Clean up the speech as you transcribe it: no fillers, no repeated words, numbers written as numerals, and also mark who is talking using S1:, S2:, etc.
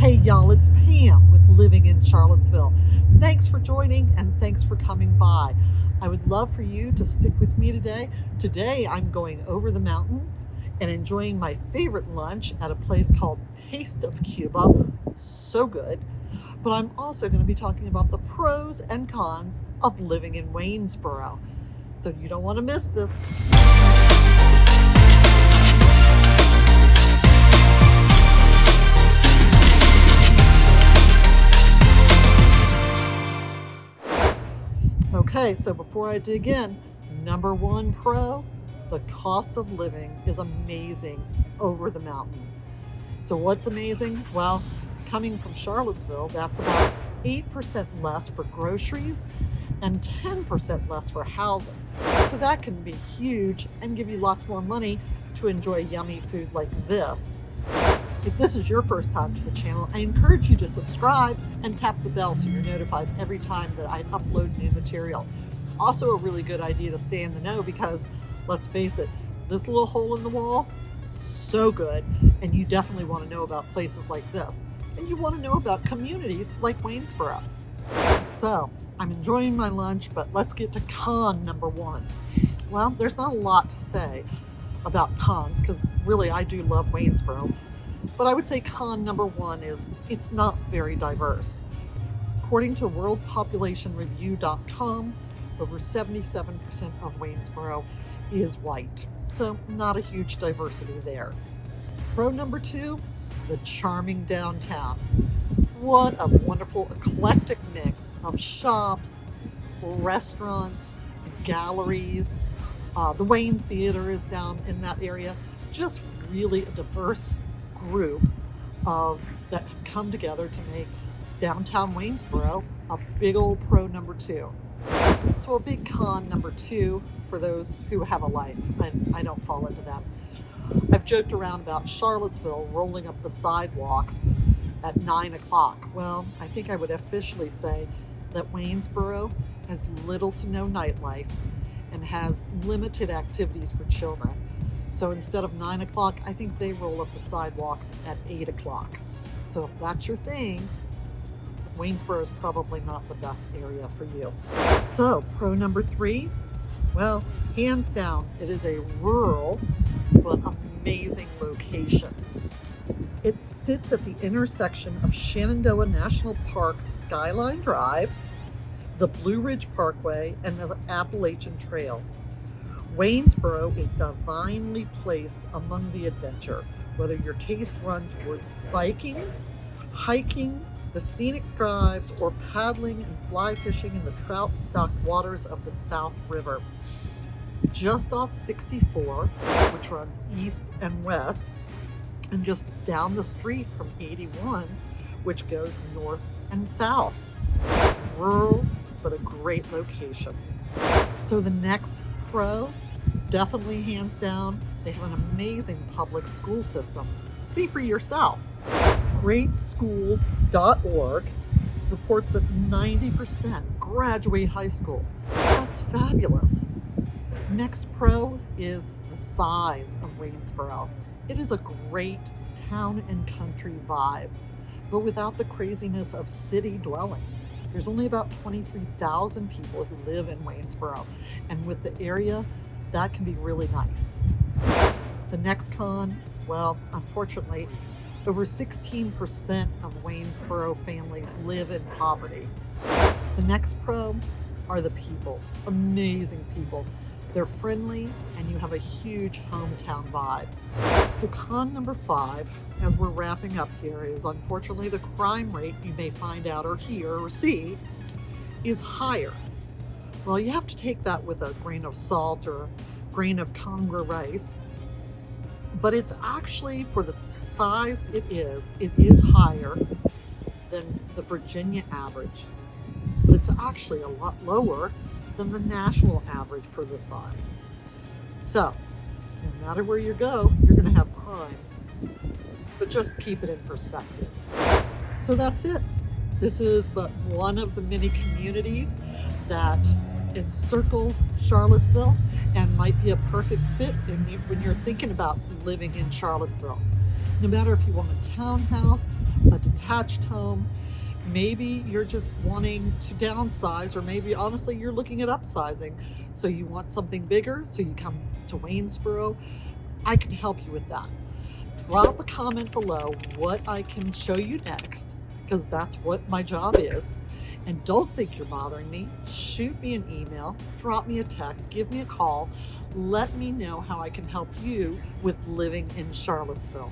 S1: Hey y'all, it's Pam with Living in Charlottesville. Thanks for joining and thanks for coming by. I would love for you to stick with me today. Today I'm going over the mountain and enjoying my favorite lunch at a place called Taste of Cuba. So good. But I'm also going to be talking about the pros and cons of living in Waynesboro. So you don't want to miss this. Okay, so before I dig in, number one pro, the cost of living is amazing over the mountain. So what's amazing? Well, coming from Charlottesville, that's about 8% less for groceries and 10% less for housing. So that can be huge and give you lots more money to enjoy yummy food like this. If this is your first time to the channel, I encourage you to subscribe and tap the bell so you're notified every time that I upload new material. Also a really good idea to stay in the know because, let's face it, this little hole in the wall, so good, and you definitely want to know about places like this. And you want to know about communities like Waynesboro. So, I'm enjoying my lunch, but let's get to con number one. Well, there's not a lot to say about cons because really I do love Waynesboro. But I would say con number one is it's not very diverse. According to worldpopulationreview.com, over 77% of Waynesboro is white. So not a huge diversity there. Pro number two, the charming downtown. What a wonderful eclectic mix of shops, restaurants, galleries. The Wayne Theater is down in that area. Just really a diverse group that come together to make downtown Waynesboro a big old pro number two. So a big con number two for those who have a life, and I don't fall into them. I've joked around about Charlottesville rolling up the sidewalks at 9 o'clock. Well, I think I would officially say that Waynesboro has little to no nightlife and has limited activities for children. So instead of 9 o'clock, I think they roll up the sidewalks at 8 o'clock. So if that's your thing, Waynesboro is probably not the best area for you. So pro number three, well, hands down, it is a rural but amazing location. It sits at the intersection of Shenandoah National Park's Skyline Drive, the Blue Ridge Parkway, and the Appalachian Trail. Waynesboro is divinely placed among the adventure, whether your taste runs towards biking, hiking, the scenic drives, or paddling and fly fishing in the trout-stocked waters of the South River. Just off 64, which runs east and west, and just down the street from 81, which goes north and south. Rural, but a great location. So the next pro, definitely hands down, they have an amazing public school system. See for yourself. Greatschools.org reports that 90% graduate high school. That's fabulous. Next pro is the size of Waynesboro. It is a great town and country vibe, but without the craziness of city dwelling. There's only about 23,000 people who live in Waynesboro, and with the area, that can be really nice. The next con, well, unfortunately, over 16% of Waynesboro families live in poverty. The next pro are the people, amazing people. They're friendly, and you have a huge hometown vibe. So con number five, as we're wrapping up here, is unfortunately the crime rate you may find out or hear or see is higher. Well, you have to take that with a grain of salt or a grain of Congo rice, but it's actually, for the size it is higher than the Virginia average, but it's actually a lot lower than the national average for this size. So, no matter where you go, you're going to have crime, but just keep it in perspective. So that's it. This is but one of the many communities that encircles Charlottesville and might be a perfect fit when you're thinking about living in Charlottesville. No matter if you want a townhouse a detached home. Maybe you're just wanting to downsize, or maybe honestly you're looking at upsizing. So you want something bigger, so you come to Waynesboro. I can help you with that. Drop a comment below what I can show you next, because that's what my job is. And don't think you're bothering me. Shoot me an email, drop me a text, give me a call. Let me know how I can help you with living in Charlottesville.